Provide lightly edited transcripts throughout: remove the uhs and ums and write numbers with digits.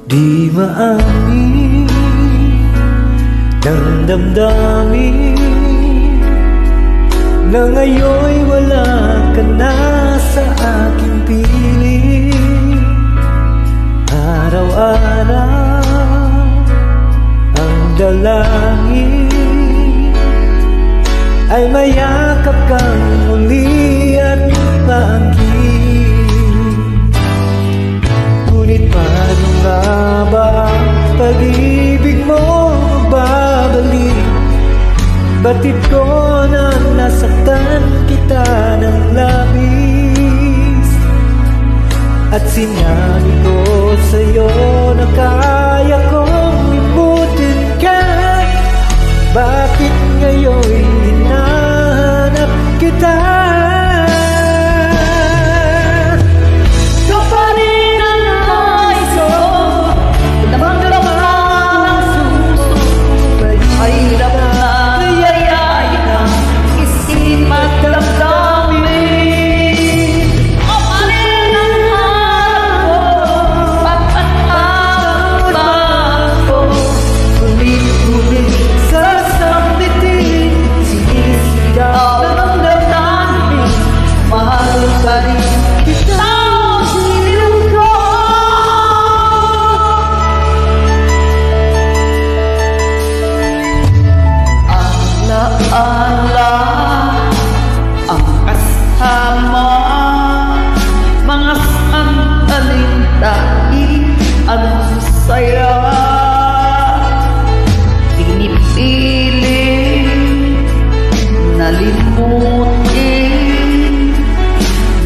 Di maamin ng damdamin na ngayon'y wala ka na sa aking piling. Araw-araw ang dalangin ay mayakap kang muli at maangkin. Ngunit paano nga ba pag-ibig mo babalik? Batid ko na nasaktan kita ng labis, at sinabi ko sa'yo na kaya kong limutin ka. Bakit ngayon'y hinahanap kita?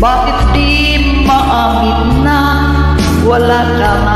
Bakit di maamit na wala ka?